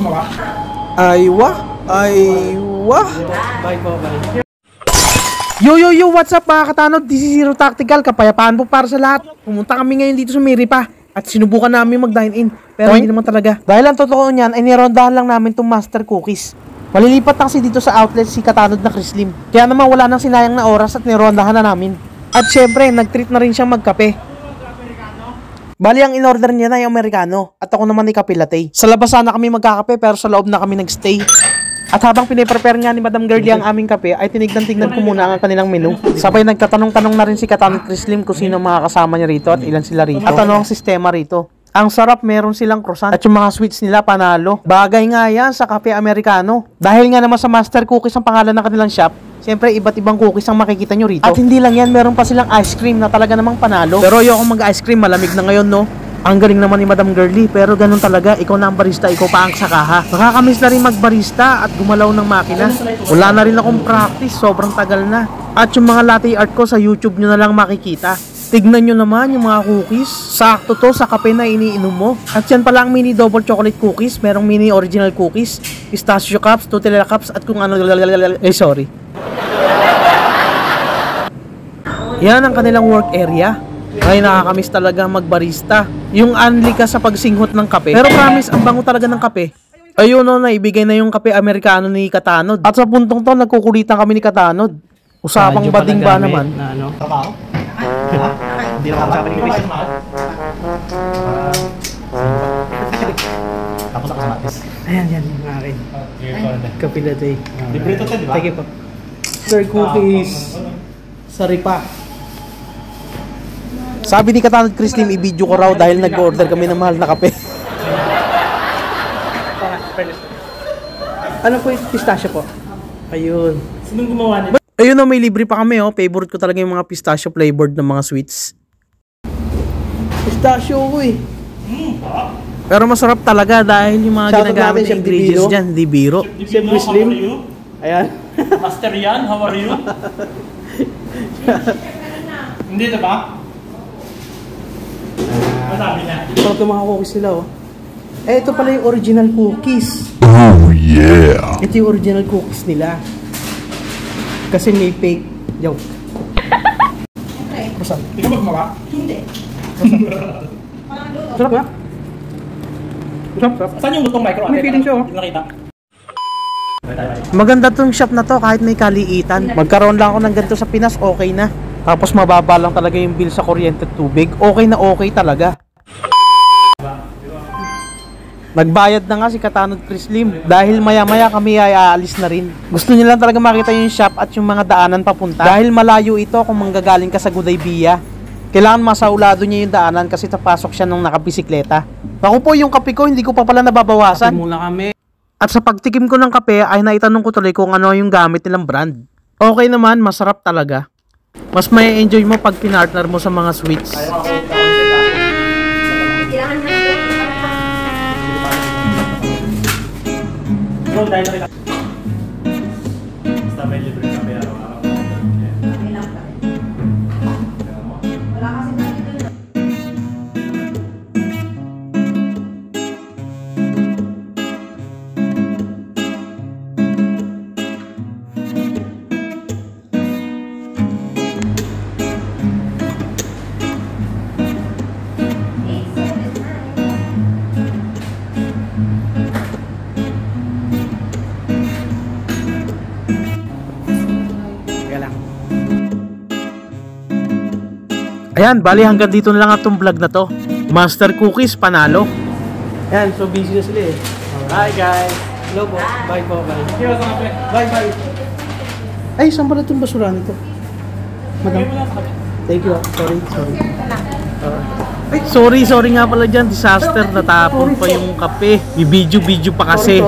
gumawa? Aywa. Bye po, bye. Yo, what's up mga katanod? This is Zero Tactical, kapayapaan po para sa lahat. Pumunta kami ngayon dito sa Miripa at sinubukan namin mag-dine in. Pero hindi naman talaga. Dahil ang totoo niyan ay nirondahan lang namin itong Master Cookies. Malilipat na kasi dito sa outlet si Katanod na Chrislim. Kaya naman wala nang sinayang na oras at nirondahan na namin. At syempre, nag-treat na rin siyang magkape. Bali, ang in-order niya na yung Americano at ako naman ay kape latte. Sa labas sana kami magkakape pero sa loob na kami nagstay. At habang piniprepare nga ni Madam Girlie ang aming kape, ay tinignan ko muna ang kanilang menu. Sabay nagtatanong-tanong na rin si Katanod Chrislim kung sino mga kasama niya rito at ilan sila rito. At ano ang sistema rito. Ang sarap, meron silang croissant at yung mga sweets nila panalo. Bagay nga yan sa kape Americano. Dahil nga naman sa Master Cookies ang pangalan ng kanilang shop, siyempre iba't ibang cookies ang makikita nyo rito. At hindi lang yan, meron pa silang ice cream na talaga namang panalo. Pero ayoko mag-ice cream, malamig na ngayon no. Ang galing naman ni Madam Girlie, pero ganun talaga, ikaw na ang barista, ikaw pa ang sakaha. Nakakamiss na rin magbarista at gumalaw ng makina. Wala na rin akong practice, sobrang tagal na. At yung mga latte art ko sa YouTube nyo na lang makikita. Tignan nyo naman yung mga cookies. Sakto to sa kape na iniinom mo. At yan pala ang mini double chocolate cookies. Merong mini original cookies, pistachio cups, Nutella cups, at kung ano. Sorry. Yan ang kanilang work area. Ay, nakakamiss talaga magbarista. Yung unli ka sa pagsinghot ng kape. Pero promise, ang bango talaga ng kape. Ayun o, naibigay na yung kape Americano ni Katanod. At sa puntong to, nagkukulitan kami ni Katanod. Usapang bading ba naman? Na ano? Trabaho? Hindi lang kasama ni Chris. Tapos ako sa matis. Ayan, yung akin. Kape latte. Libre to, di ba? Thank you po. Sir Cookies. Saripa. Sabi ni Katanod Chrislim, i-video ko raw dahil nag-order kami ng mahal na kape. Ano po yung pistachio po? Ayun. Sinong gumawa nito? Ayun o, may libre pa kami oh. Favorite ko talaga yung mga pistachio flavored ng mga sweets. Pistachio ko eh. Pero masarap talaga dahil yung mga ginagamit na ingredients dyan, hindi biro. Chef Chrislim. Ayan. Master Yan, how are you? Hindi diba? Masabi na. Sarap ng mga cookies nila oh. Eh, ito pala yung original cookies. Oh yeah. Ito yung original cookies nila. Kasi may fake. Joke. Masarap. Hindi ka ba gumawa? Hindi. Sarap nga. Sarap. Saan yung lutong micro? May feeling siya oh. Hindi nakita. Maganda tong shop na to kahit may kaliitan. Magkaroon lang ako ng ganito sa Pinas, okay na. Tapos mababa lang talaga yung bill sa kuryente at tubig. Okay na okay talaga. Nagbayad na nga si Katanod Chrislim dahil maya-maya kami ay aalis na rin. Gusto niya lang talaga makita yung shop at yung mga daanan papunta. Dahil malayo ito kung manggagaling ka sa Gudaybia. Kailangan masaulado niya yung daanan kasi tapasok siya nung nakabisikleta. Ako po yung kape ko, hindi ko pa pala nababawasan. Kape muna kami. At sa pagtikim ko ng kape ay naitanong ko tuloy kung ano yung gamit nilang brand. Okay naman, masarap talaga. Mas may enjoy mo pag pinartner mo sa mga sweets. Bro, dahil nakita. Basta may libre kami araw-araw. Ayan, bali hanggang dito na lang atong vlog na to. Master Cookies, panalo. Ayan, so busy na sila eh. Hi guys. Hello po. Bye po. Bye. Bye bye. Ay, saan pala itong basura nito? Madam. Thank you. Sorry. Sorry nga pala dyan. Disaster, natapon pa yung kape. I-video pa kasi.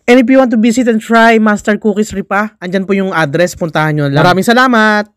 And if you want to visit and try Master Cookies Ripa, andyan po yung address, puntahan nyo lang. Maraming salamat!